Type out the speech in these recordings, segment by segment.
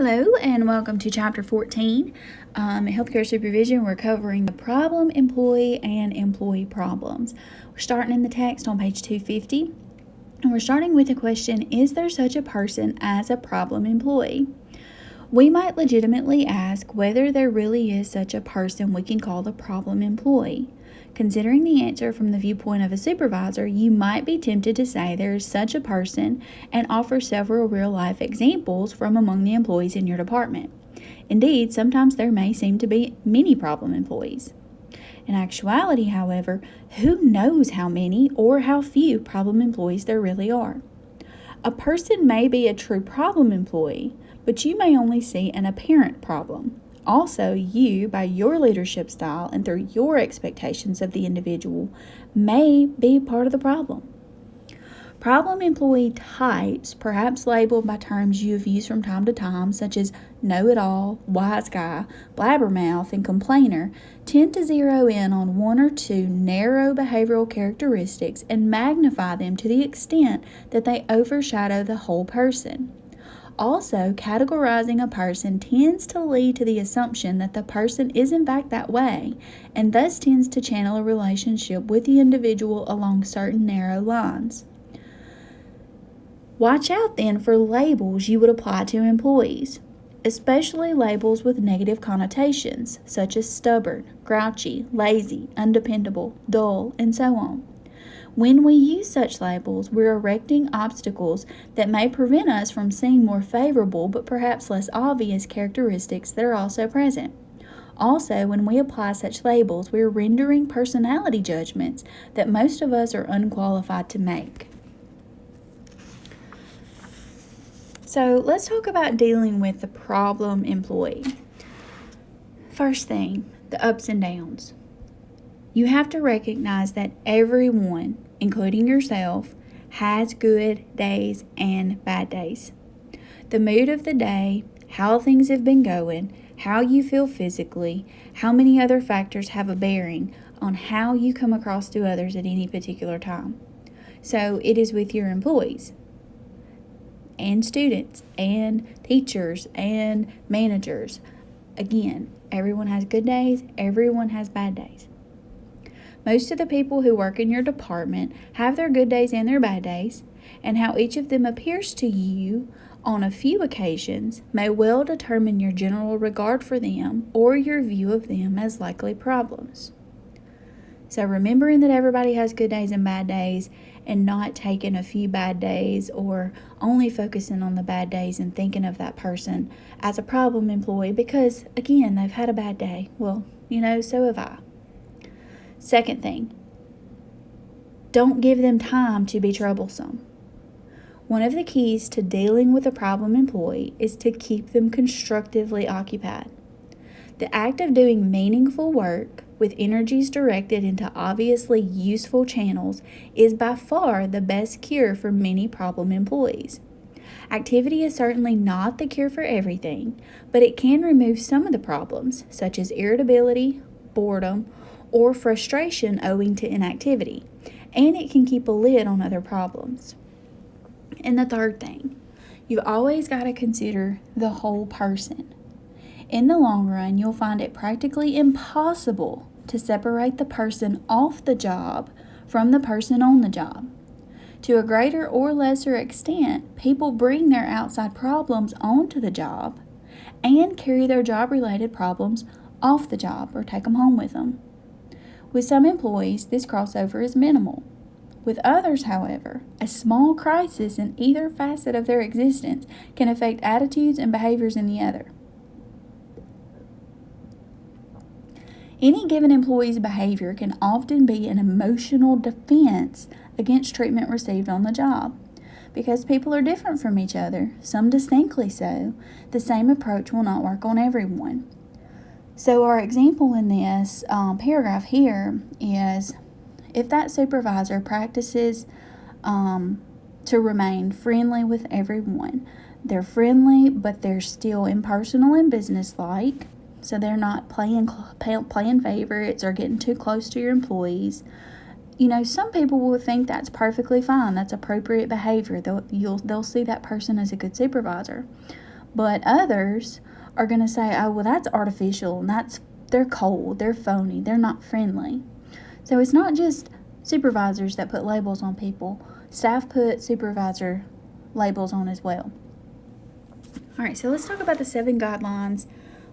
Hello and welcome to Chapter 14. Healthcare Supervision, we're covering the problem employee and employee problems. We're starting in the text on page 250, and we're starting with the question, is there such a person as a problem employee? We might legitimately ask whether there really is such a person we can call the problem employee. Considering the answer from the viewpoint of a supervisor, you might be tempted to say there is such a person and offer several real-life examples from among the employees in your department. Indeed, sometimes there may seem to be many problem employees. In actuality, however, who knows how many or how few problem employees there really are? A person may be a true problem employee, but you may only see an apparent problem. Also, you, by your leadership style and through your expectations of the individual, may be part of the problem. Problem employee types, perhaps labeled by terms you have used from time to time, such as know-it-all, wise guy, blabbermouth, and complainer, tend to zero in on one or two narrow behavioral characteristics and magnify them to the extent that they overshadow the whole person. Also, categorizing a person tends to lead to the assumption that the person is in fact that way, and thus tends to channel a relationship with the individual along certain narrow lines. Watch out then for labels you would apply to employees, especially labels with negative connotations, such as stubborn, grouchy, lazy, undependable, dull, and so on. When we use such labels, we're erecting obstacles that may prevent us from seeing more favorable but perhaps less obvious characteristics that are also present. Also, when we apply such labels, we're rendering personality judgments that most of us are unqualified to make. So let's talk about dealing with the problem employee. First thing, the ups and downs. You have to recognize that everyone, including yourself, has good days and bad days. The mood of the day, how things have been going, how you feel physically, how many other factors have a bearing on how you come across to others at any particular time. So it is with your employees and students and teachers and managers. Again, everyone has good days, everyone has bad days. Most of the people who work in your department have their good days and their bad days, and how each of them appears to you on a few occasions may well determine your general regard for them or your view of them as likely problems. So remembering that everybody has good days and bad days, and not taking a few bad days or only focusing on the bad days and thinking of that person as a problem employee because, again, they've had a bad day. Well, so have I. Second thing, don't give them time to be troublesome. One of the keys to dealing with a problem employee is to keep them constructively occupied. The act of doing meaningful work with energies directed into obviously useful channels is by far the best cure for many problem employees. Activity is certainly not the cure for everything, but it can remove some of the problems, such as irritability, boredom, or frustration owing to inactivity, and it can keep a lid on other problems. And the third thing, you've always got to consider the whole person. In the long run, you'll find it practically impossible to separate the person off the job from the person on the job. To a greater or lesser extent, people bring their outside problems onto the job and carry their job-related problems off the job or take them home with them. With some employees, this crossover is minimal. With others, however, a small crisis in either facet of their existence can affect attitudes and behaviors in the other. Any given employee's behavior can often be an emotional defense against treatment received on the job. Because people are different from each other, some distinctly so, the same approach will not work on everyone. So our example in this paragraph here is if that supervisor practices to remain friendly with everyone. They're friendly, but they're still impersonal and businesslike. So they're not playing favorites or getting too close to your employees. Some people will think that's perfectly fine. That's appropriate behavior. They'll see that person as a good supervisor. But others are going to say, oh, well, that's artificial, and they're cold, they're phony, they're not friendly. So it's not just supervisors that put labels on people. Staff put supervisor labels on as well. All right, so let's talk about the 7 guidelines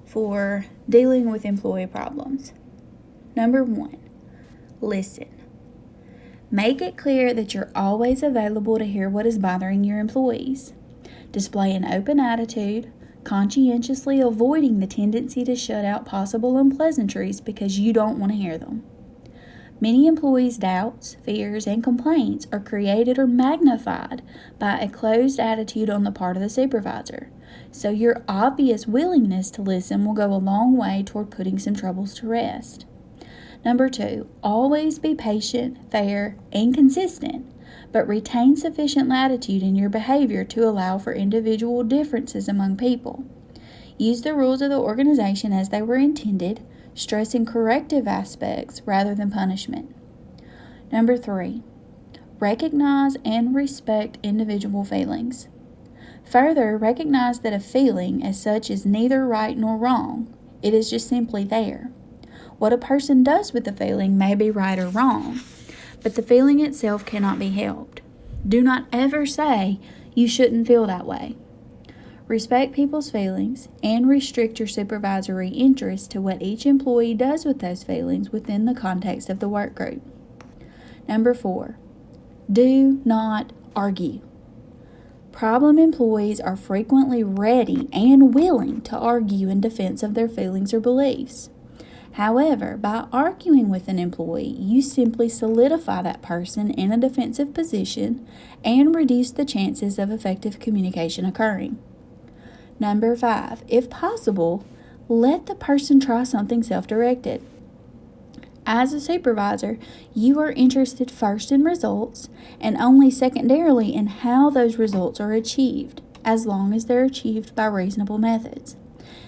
for dealing with employee problems. Number 1, listen. Make it clear that you're always available to hear what is bothering your employees. Display an open attitude, conscientiously avoiding the tendency to shut out possible unpleasantries because you don't want to hear them. Many employees' doubts, fears, and complaints are created or magnified by a closed attitude on the part of the supervisor, so your obvious willingness to listen will go a long way toward putting some troubles to rest. Number 2, always be patient, fair, and consistent, but retain sufficient latitude in your behavior to allow for individual differences among people. Use the rules of the organization as they were intended, stressing corrective aspects rather than punishment. Number 3, recognize and respect individual feelings. Further, recognize that a feeling as such is neither right nor wrong. It is just simply there. What a person does with the feeling may be right or wrong, but the feeling itself cannot be helped. Do not ever say, you shouldn't feel that way. Respect people's feelings and restrict your supervisory interest to what each employee does with those feelings within the context of the work group. Number 4, do not argue. Problem employees are frequently ready and willing to argue in defense of their feelings or beliefs. However, by arguing with an employee, you simply solidify that person in a defensive position and reduce the chances of effective communication occurring. Number 5, if possible, let the person try something self-directed. As a supervisor, you are interested first in results and only secondarily in how those results are achieved, as long as they're achieved by reasonable methods.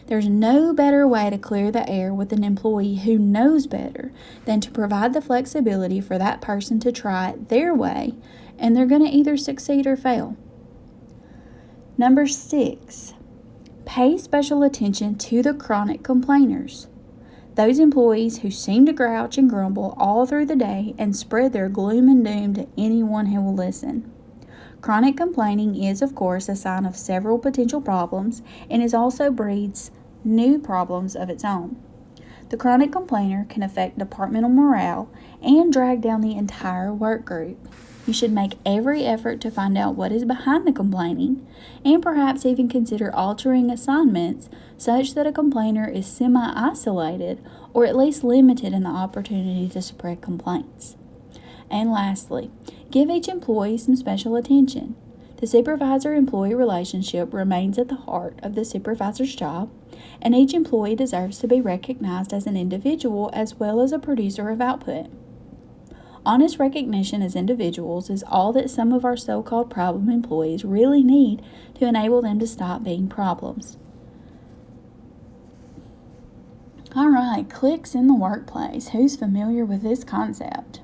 There's no better way to clear the air with an employee who knows better than to provide the flexibility for that person to try it their way, and they're going to either succeed or fail. Number 6, pay special attention to the chronic complainers. Those employees who seem to grouch and grumble all through the day and spread their gloom and doom to anyone who will listen. Chronic complaining is, of course, a sign of several potential problems and also breeds new problems of its own. The chronic complainer can affect departmental morale and drag down the entire work group. You should make every effort to find out what is behind the complaining and perhaps even consider altering assignments such that a complainer is semi-isolated or at least limited in the opportunity to spread complaints. And lastly, give each employee some special attention. The supervisor-employee relationship remains at the heart of the supervisor's job, and each employee deserves to be recognized as an individual as well as a producer of output. Honest recognition as individuals is all that some of our so-called problem employees really need to enable them to stop being problems. All right, cliques in the workplace. Who's familiar with this concept?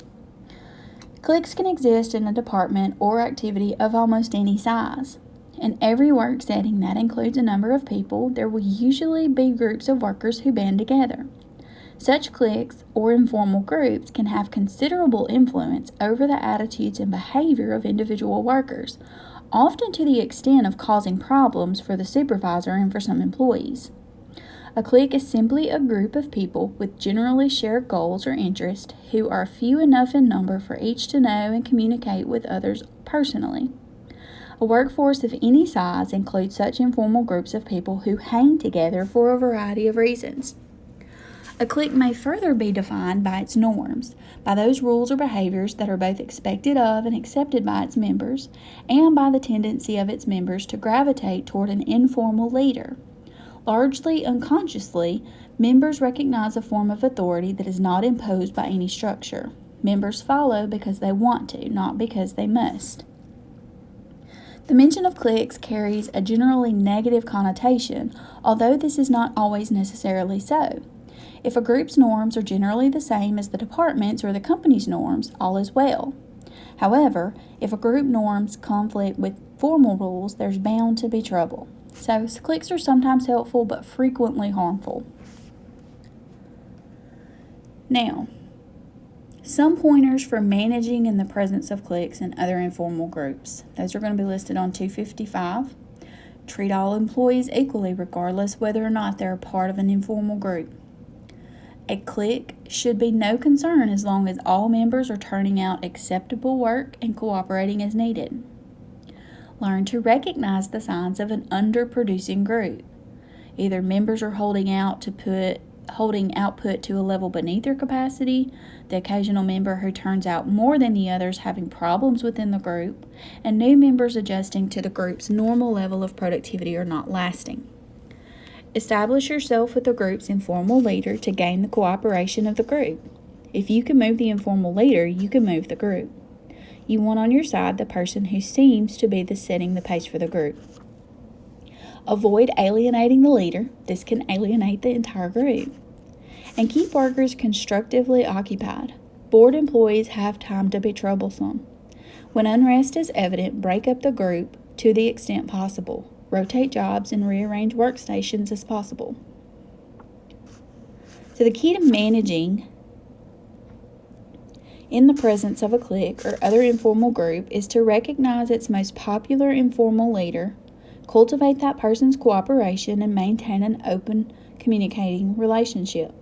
Cliques can exist in a department or activity of almost any size. In every work setting that includes a number of people, there will usually be groups of workers who band together. Such cliques or informal groups can have considerable influence over the attitudes and behavior of individual workers, often to the extent of causing problems for the supervisor and for some employees. A clique is simply a group of people with generally shared goals or interests who are few enough in number for each to know and communicate with others personally. A workforce of any size includes such informal groups of people who hang together for a variety of reasons. A clique may further be defined by its norms, by those rules or behaviors that are both expected of and accepted by its members, and by the tendency of its members to gravitate toward an informal leader. Largely unconsciously, members recognize a form of authority that is not imposed by any structure. Members follow because they want to, not because they must. The mention of cliques carries a generally negative connotation, although this is not always necessarily so. If a group's norms are generally the same as the department's or the company's norms, all is well. However, if a group norms conflict with formal rules, there's bound to be trouble. So cliques are sometimes helpful but frequently harmful. Now, some pointers for managing in the presence of cliques and other informal groups. Those are going to be listed on 255. Treat all employees equally regardless whether or not they're a part of an informal group. A clique should be no concern as long as all members are turning out acceptable work and cooperating as needed. Learn to recognize the signs of an underproducing group. Either members are holding output to a level beneath their capacity, the occasional member who turns out more than the others having problems within the group, and new members adjusting to the group's normal level of productivity or not lasting. Establish yourself with the group's informal leader to gain the cooperation of the group. If you can move the informal leader, you can move the group. You want on your side the person who seems to be setting the pace for the group. Avoid alienating the leader. This can alienate the entire group. And keep workers constructively occupied. Bored employees have time to be troublesome. When unrest is evident, break up the group to the extent possible. Rotate jobs and rearrange workstations as possible. So the key to managing in the presence of a clique or other informal group is to recognize its most popular informal leader, cultivate that person's cooperation, and maintain an open, communicating relationship.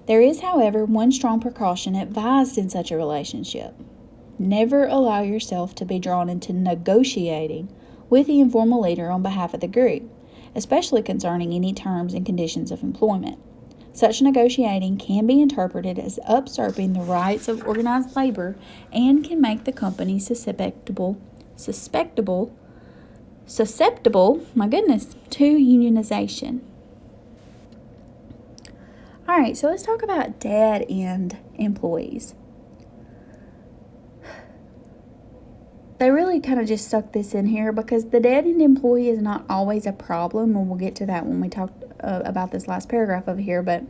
There is, however, one strong precaution advised in such a relationship. Never allow yourself to be drawn into negotiating with the informal leader on behalf of the group, especially concerning any terms and conditions of employment. Such negotiating can be interpreted as usurping the rights of organized labor and can make the company susceptible, to unionization. All right, so let's talk about dead-end employees. They really kind of just stuck this in here because the dead-end employee is not always a problem, and we'll get to that when we talk about this last paragraph over here. But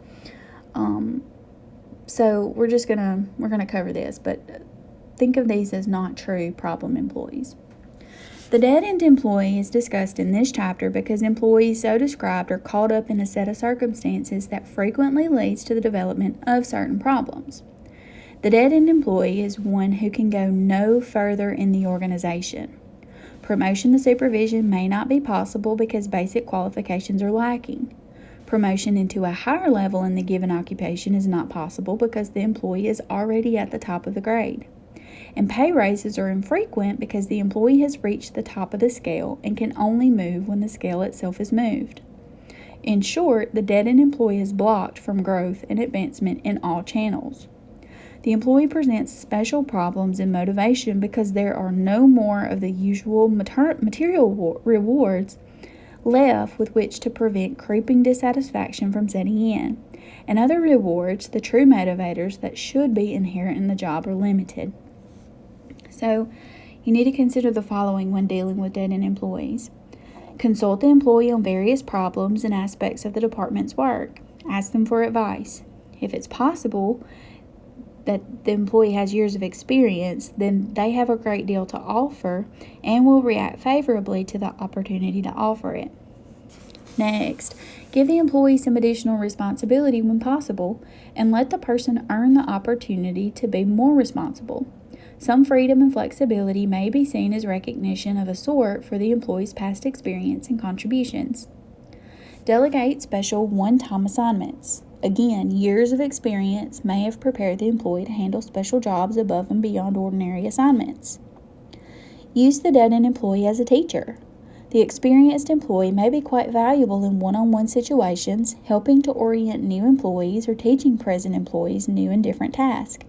so we're gonna cover this, but think of these as not true problem employees. The dead-end employee is discussed in this chapter because employees so described are caught up in a set of circumstances that frequently leads to the development of certain problems. The dead-end employee is one who can go no further in the organization. Promotion to supervision may not be possible because basic qualifications are lacking. Promotion into a higher level in the given occupation is not possible because the employee is already at the top of the grade. And pay raises are infrequent because the employee has reached the top of the scale and can only move when the scale itself is moved. In short, the dead-end employee is blocked from growth and advancement in all channels. The employee presents special problems in motivation because there are no more of the usual material rewards left with which to prevent creeping dissatisfaction from setting in, and other rewards, the true motivators that should be inherent in the job, are limited. So, you need to consider the following when dealing with dead-end employees. Consult the employee on various problems and aspects of the department's work. Ask them for advice. If it's possible that the employee has years of experience, then they have a great deal to offer and will react favorably to the opportunity to offer it. Next, give the employee some additional responsibility when possible and let the person earn the opportunity to be more responsible. Some freedom and flexibility may be seen as recognition of a sort for the employee's past experience and contributions. Delegate special one-time assignments. Again, years of experience may have prepared the employee to handle special jobs above and beyond ordinary assignments. Use the dead-end employee as a teacher. The experienced employee may be quite valuable in one-on-one situations, helping to orient new employees or teaching present employees new and different tasks.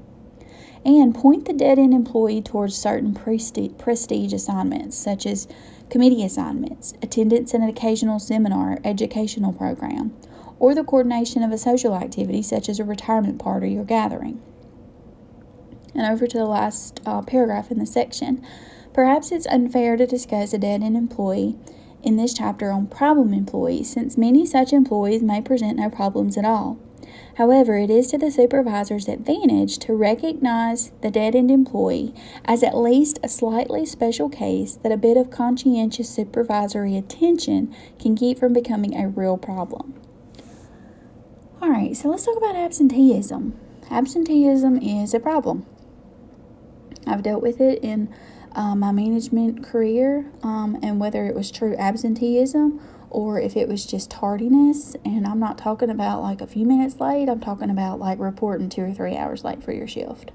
And point the dead-end employee towards certain prestige assignments, such as committee assignments, attendance in an occasional seminar or educational program, or the coordination of a social activity such as a retirement party or gathering. And over to the last paragraph in the section. Perhaps it's unfair to discuss a dead-end employee in this chapter on problem employees, since many such employees may present no problems at all. However, it is to the supervisor's advantage to recognize the dead-end employee as at least a slightly special case that a bit of conscientious supervisory attention can keep from becoming a real problem. All right, so let's talk about absenteeism. Absenteeism is a problem. I've dealt with it in my management career, and whether it was true absenteeism or if it was just tardiness, and I'm not talking about like a few minutes late, I'm talking about like reporting 2 or 3 hours late for your shift.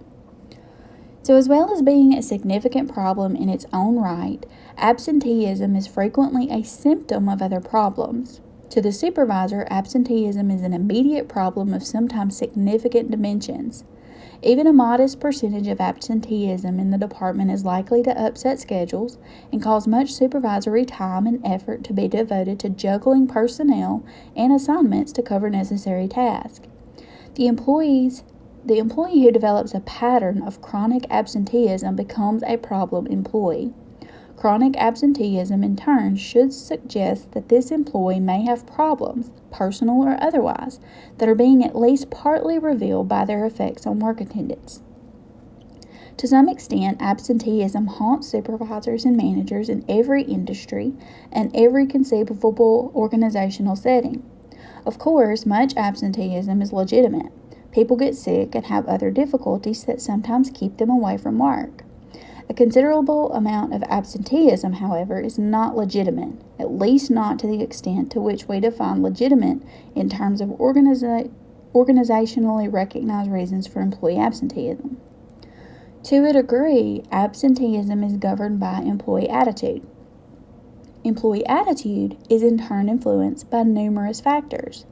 So as well as being a significant problem in its own right, absenteeism is frequently a symptom of other problems. To the supervisor, absenteeism is an immediate problem of sometimes significant dimensions. Even a modest percentage of absenteeism in the department is likely to upset schedules and cause much supervisory time and effort to be devoted to juggling personnel and assignments to cover necessary tasks. The employee who develops a pattern of chronic absenteeism becomes a problem employee. Chronic absenteeism, in turn, should suggest that this employee may have problems, personal or otherwise, that are being at least partly revealed by their effects on work attendance. To some extent, absenteeism haunts supervisors and managers in every industry and every conceivable organizational setting. Of course, much absenteeism is legitimate. People get sick and have other difficulties that sometimes keep them away from work. A considerable amount of absenteeism, however, is not legitimate, at least not to the extent to which we define legitimate in terms of organizationally recognized reasons for employee absenteeism. To a degree, absenteeism is governed by employee attitude. Employee attitude is in turn influenced by numerous factors.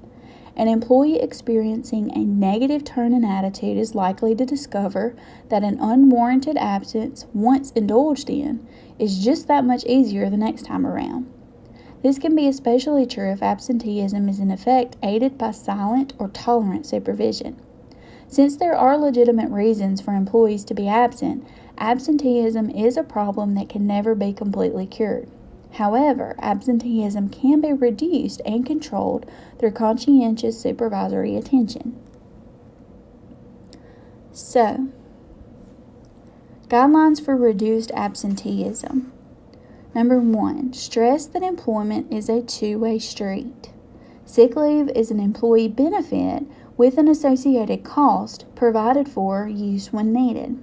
An employee experiencing a negative turn in attitude is likely to discover that an unwarranted absence, once indulged in, is just that much easier the next time around. This can be especially true if absenteeism is in effect aided by silent or tolerant supervision. Since there are legitimate reasons for employees to be absent, absenteeism is a problem that can never be completely cured. However, absenteeism can be reduced and controlled through conscientious supervisory attention. So, guidelines for reduced absenteeism. Number 1, stress that employment is a two-way street. Sick leave is an employee benefit with an associated cost provided for use when needed.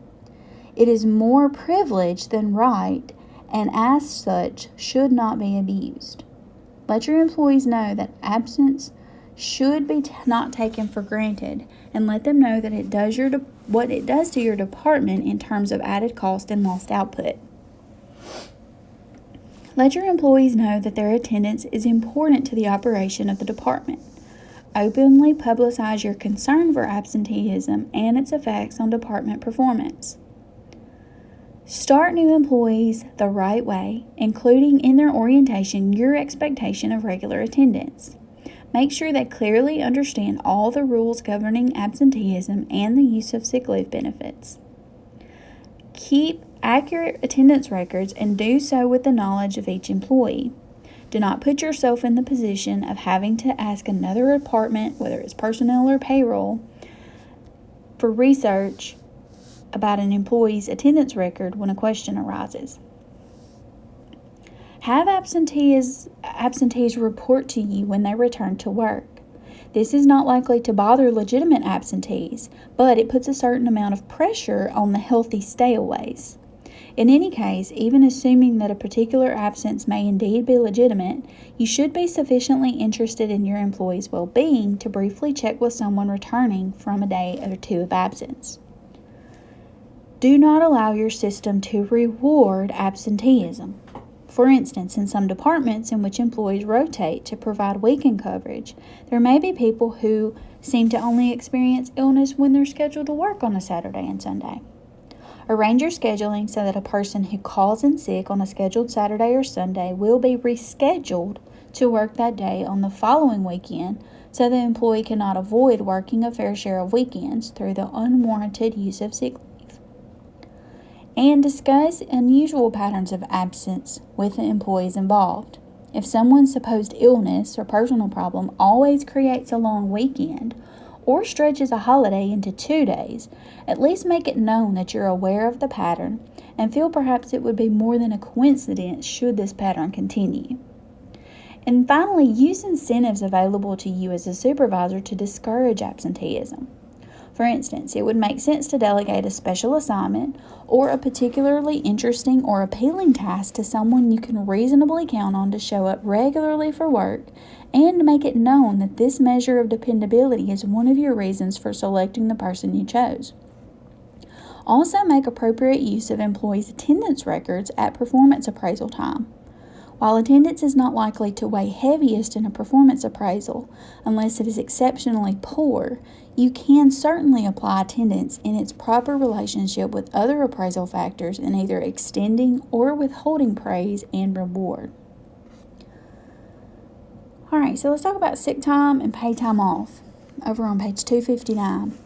It is more privilege than right, and as such should not be abused. Let your employees know that absence should be not taken for granted, and let them know that it does what it does to your department in terms of added cost and lost output. Let your employees know that their attendance is important to the operation of the department. Openly publicize your concern for absenteeism and its effects on department performance. Start new employees the right way, including in their orientation your expectation of regular attendance. Make sure they clearly understand all the rules governing absenteeism and the use of sick leave benefits. Keep accurate attendance records and do so with the knowledge of each employee. Do not put yourself in the position of having to ask another department, whether it's personnel or payroll, for research about an employee's attendance record when a question arises. Have absentees report to you when they return to work. This is not likely to bother legitimate absentees, but it puts a certain amount of pressure on the healthy stayaways. In any case, even assuming that a particular absence may indeed be legitimate, you should be sufficiently interested in your employee's well-being to briefly check with someone returning from a day or two of absence. Do not allow your system to reward absenteeism. For instance, in some departments in which employees rotate to provide weekend coverage, there may be people who seem to only experience illness when they're scheduled to work on a Saturday and Sunday. Arrange your scheduling so that a person who calls in sick on a scheduled Saturday or Sunday will be rescheduled to work that day on the following weekend, so the employee cannot avoid working a fair share of weekends through the unwarranted use of sick leave. And discuss unusual patterns of absence with the employees involved. If someone's supposed illness or personal problem always creates a long weekend, or stretches a holiday into 2 days, at least make it known that you're aware of the pattern and feel perhaps it would be more than a coincidence should this pattern continue. And finally, use incentives available to you as a supervisor to discourage absenteeism. For instance, it would make sense to delegate a special assignment or a particularly interesting or appealing task to someone you can reasonably count on to show up regularly for work, and make it known that this measure of dependability is one of your reasons for selecting the person you chose. Also, make appropriate use of employees' attendance records at performance appraisal time. While attendance is not likely to weigh heaviest in a performance appraisal unless it is exceptionally poor, you can certainly apply attendance in its proper relationship with other appraisal factors in either extending or withholding praise and reward. Alright, so let's talk about sick time and paid time off over on page 259.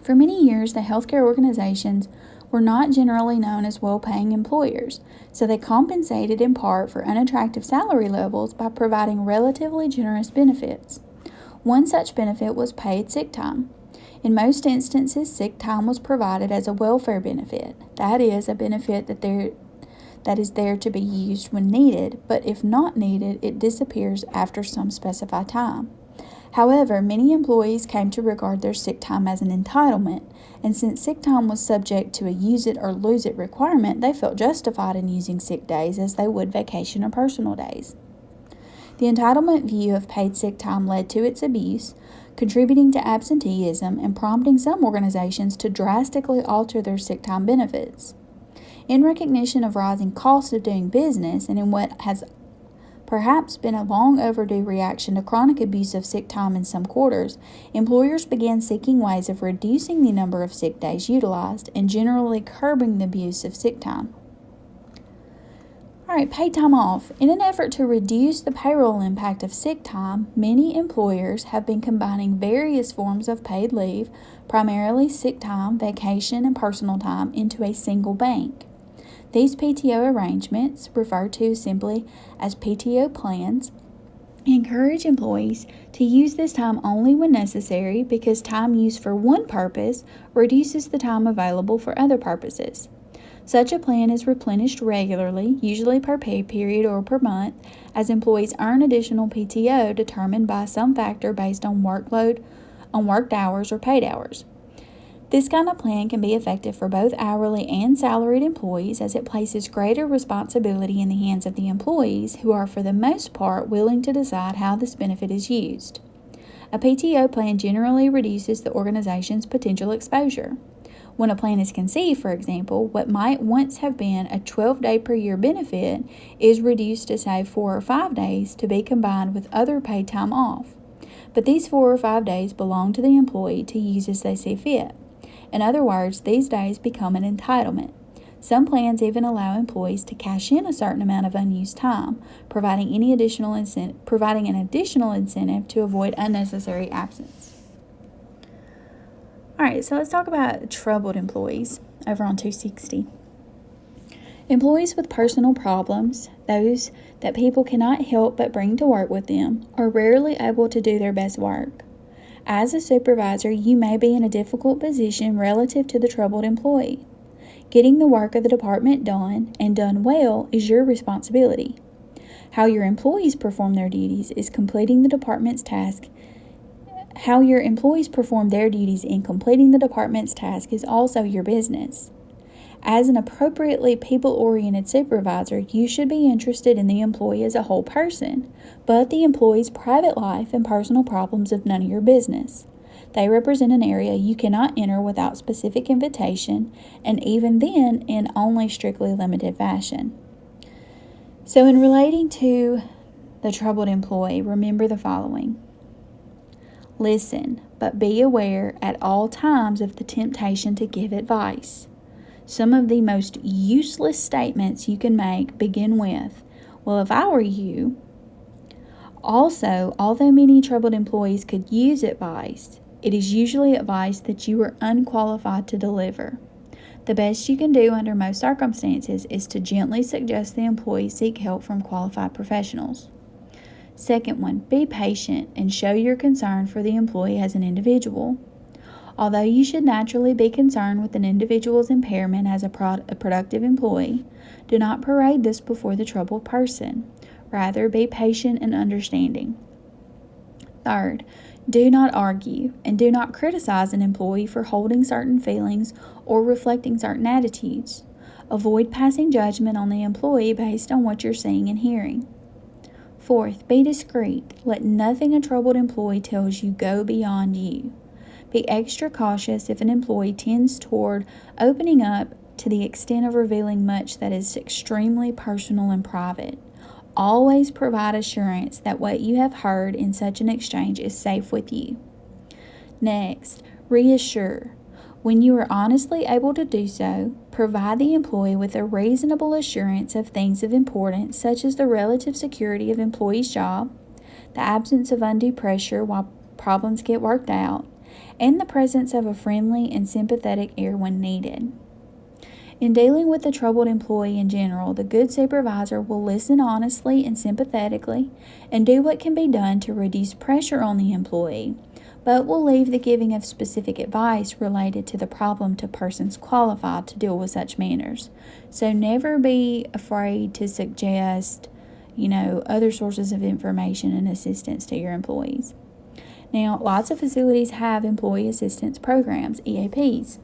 For many years, the healthcare organizations were not generally known as well-paying employers, so they compensated in part for unattractive salary levels by providing relatively generous benefits. One such benefit was paid sick time. In most instances, sick time was provided as a welfare benefit, that is, a benefit that is there to be used when needed, but if not needed, it disappears after some specified time. However, many employees came to regard their sick time as an entitlement, and since sick time was subject to a use it or lose it requirement, they felt justified in using sick days as they would vacation or personal days. The entitlement view of paid sick time led to its abuse, contributing to absenteeism and prompting some organizations to drastically alter their sick time benefits. In recognition of rising costs of doing business and in what has perhaps been a long overdue reaction to chronic abuse of sick time in some quarters, employers began seeking ways of reducing the number of sick days utilized and generally curbing the abuse of sick time. Alright, paid time off. In an effort to reduce the payroll impact of sick time, many employers have been combining various forms of paid leave, primarily sick time, vacation, and personal time, into a single bank. These PTO arrangements, referred to simply as PTO plans, encourage employees to use this time only when necessary because time used for one purpose reduces the time available for other purposes. Such a plan is replenished regularly, usually per pay period or per month, as employees earn additional PTO determined by some factor based on workload, on worked hours or paid hours. This kind of plan can be effective for both hourly and salaried employees as it places greater responsibility in the hands of the employees who are for the most part willing to decide how this benefit is used. A PTO plan generally reduces the organization's potential exposure. When a plan is conceived, for example, what might once have been a 12-day per year benefit is reduced to, say, 4 or 5 days to be combined with other paid time off. But these 4 or 5 days belong to the employee to use as they see fit. In other words, these days become an entitlement. Some plans even allow employees to cash in a certain amount of unused time, providing an additional incentive to avoid unnecessary absence. Alright, so let's talk about troubled employees over on 260. Employees with personal problems, those that people cannot help but bring to work with them, are rarely able to do their best work. As a supervisor, you may be in a difficult position relative to the troubled employee. Getting the work of the department done, and done well, is your responsibility. How your employees perform their duties is completing the department's task. How your employees perform their duties in completing the department's task is also your business. As an appropriately people-oriented supervisor, you should be interested in the employee as a whole person, but the employee's private life and personal problems of none of your business. They represent an area you cannot enter without specific invitation, and even then in only strictly limited fashion. So in relating to the troubled employee, remember the following. Listen, but be aware at all times of the temptation to give advice. Some of the most useless statements you can make begin with, "Well, if I were you." Also, although many troubled employees could use advice, it is usually advice that you are unqualified to deliver. The best you can do under most circumstances is to gently suggest the employee seek help from qualified professionals. Second one, be patient and show your concern for the employee as an individual. Although you should naturally be concerned with an individual's impairment as a productive employee, do not parade this before the troubled person. Rather, be patient and understanding. Third, do not argue and do not criticize an employee for holding certain feelings or reflecting certain attitudes. Avoid passing judgment on the employee based on what you're seeing and hearing. Fourth, be discreet. Let nothing a troubled employee tells you go beyond you. Be extra cautious if an employee tends toward opening up to the extent of revealing much that is extremely personal and private. Always provide assurance that what you have heard in such an exchange is safe with you. Next, reassure. When you are honestly able to do so, provide the employee with a reasonable assurance of things of importance, such as the relative security of employee's job, the absence of undue pressure while problems get worked out, and the presence of a friendly and sympathetic ear when needed. In dealing with the troubled employee in general, the good supervisor will listen honestly and sympathetically and do what can be done to reduce pressure on the employee, but will leave the giving of specific advice related to the problem to persons qualified to deal with such matters. So never be afraid to suggest, other sources of information and assistance to your employees. Now, lots of facilities have employee assistance programs, EAPs.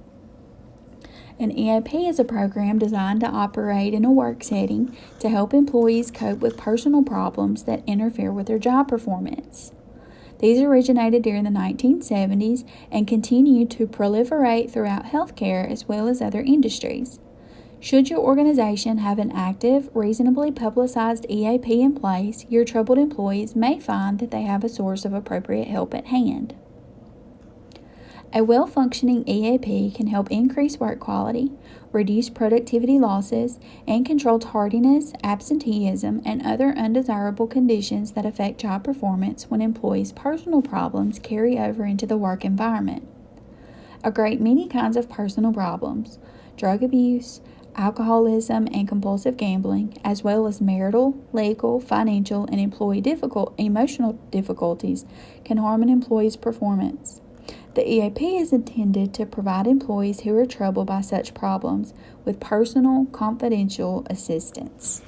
An EAP is a program designed to operate in a work setting to help employees cope with personal problems that interfere with their job performance. These originated during the 1970s and continue to proliferate throughout healthcare as well as other industries. Should your organization have an active, reasonably publicized EAP in place, your troubled employees may find that they have a source of appropriate help at hand. A well-functioning EAP can help increase work quality, reduce productivity losses, and control tardiness, absenteeism, and other undesirable conditions that affect job performance when employees' personal problems carry over into the work environment. A great many kinds of personal problems, drug abuse, alcoholism, and compulsive gambling, as well as marital, legal, financial, and emotional difficulties, can harm an employee's performance. The EAP is intended to provide employees who are troubled by such problems with personal, confidential assistance.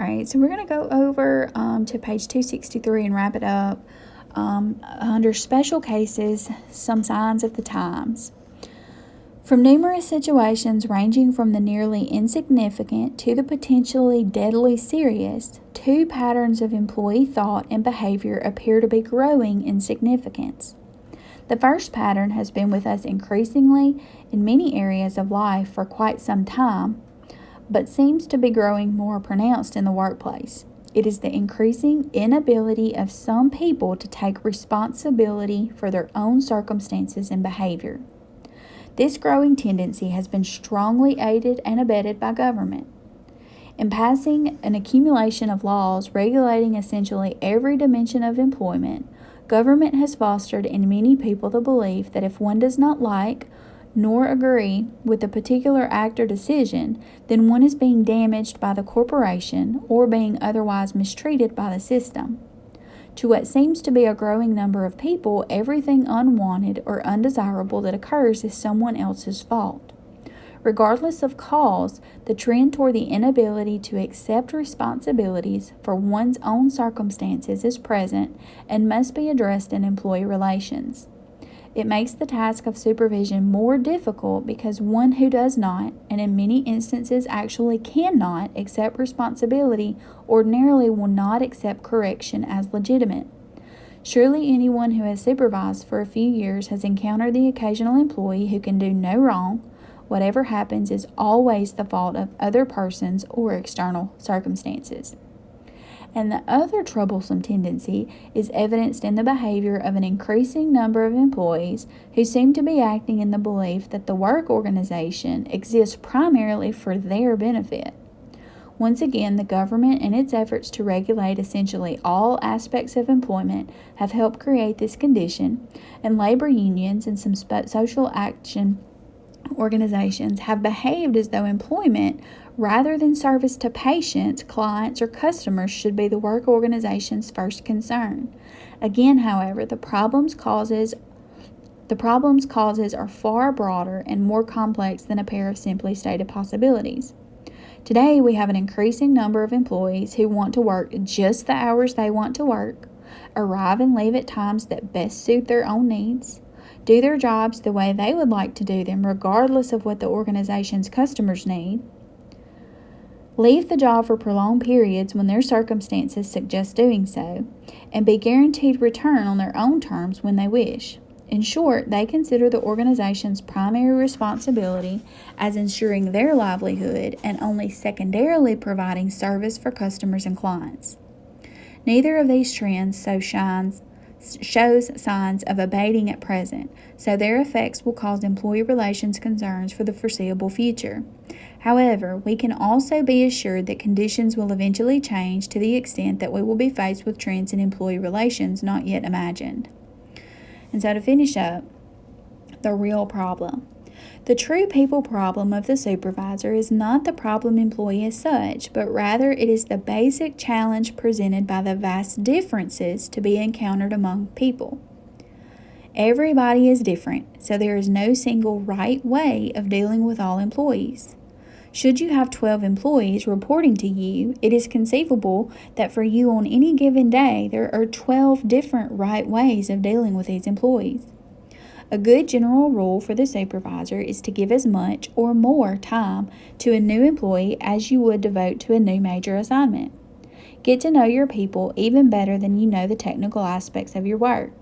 All right, so we're going to go over to page 263 and wrap it up. Under special cases, some signs of the times. From numerous situations ranging from the nearly insignificant to the potentially deadly serious, two patterns of employee thought and behavior appear to be growing in significance. The first pattern has been with us increasingly in many areas of life for quite some time, but seems to be growing more pronounced in the workplace. It is the increasing inability of some people to take responsibility for their own circumstances and behavior. This growing tendency has been strongly aided and abetted by government. In passing an accumulation of laws regulating essentially every dimension of employment, government has fostered in many people the belief that if one does not like nor agree with a particular act or decision, then one is being damaged by the corporation or being otherwise mistreated by the system. To what seems to be a growing number of people, everything unwanted or undesirable that occurs is someone else's fault. Regardless of cause, the trend toward the inability to accept responsibilities for one's own circumstances is present and must be addressed in employee relations. It makes the task of supervision more difficult because one who does not, and in many instances actually cannot, accept responsibility ordinarily will not accept correction as legitimate. Surely anyone who has supervised for a few years has encountered the occasional employee who can do no wrong. Whatever happens is always the fault of other persons or external circumstances. And the other troublesome tendency is evidenced in the behavior of an increasing number of employees who seem to be acting in the belief that the work organization exists primarily for their benefit. Once again, the government and its efforts to regulate essentially all aspects of employment have helped create this condition, and labor unions and some social action organizations have behaved as though employment Rather than service to patients, clients, or customers should be the work organization's first concern. Again, however, the problem's causes are far broader and more complex than a pair of simply stated possibilities. Today, we have an increasing number of employees who want to work just the hours they want to work, arrive and leave at times that best suit their own needs, do their jobs the way they would like to do them regardless of what the organization's customers need, leave the job for prolonged periods when their circumstances suggest doing so, and be guaranteed return on their own terms when they wish. In short, they consider the organization's primary responsibility as ensuring their livelihood and only secondarily providing service for customers and clients. Neither of these trends shows signs of abating at present, so their effects will cause employee relations concerns for the foreseeable future. However, we can also be assured that conditions will eventually change to the extent that we will be faced with trends in employee relations not yet imagined. And so to finish up, the real problem. The true people problem of the supervisor is not the problem employee as such, but rather it is the basic challenge presented by the vast differences to be encountered among people. Everybody is different, so there is no single right way of dealing with all employees. Should you have 12 employees reporting to you, it is conceivable that for you on any given day, there are 12 different right ways of dealing with these employees. A good general rule for the supervisor is to give as much or more time to a new employee as you would devote to a new major assignment. Get to know your people even better than you know the technical aspects of your work.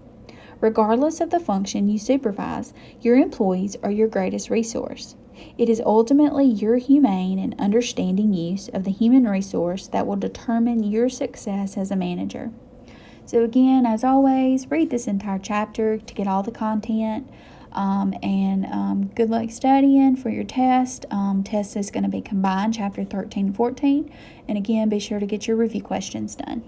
Regardless of the function you supervise, your employees are your greatest resource. It is ultimately your humane and understanding use of the human resource that will determine your success as a manager. So again, as always, read this entire chapter to get all the content, and good luck studying for your test. Test is going to be combined, chapter 13 and 14. And again, be sure to get your review questions done.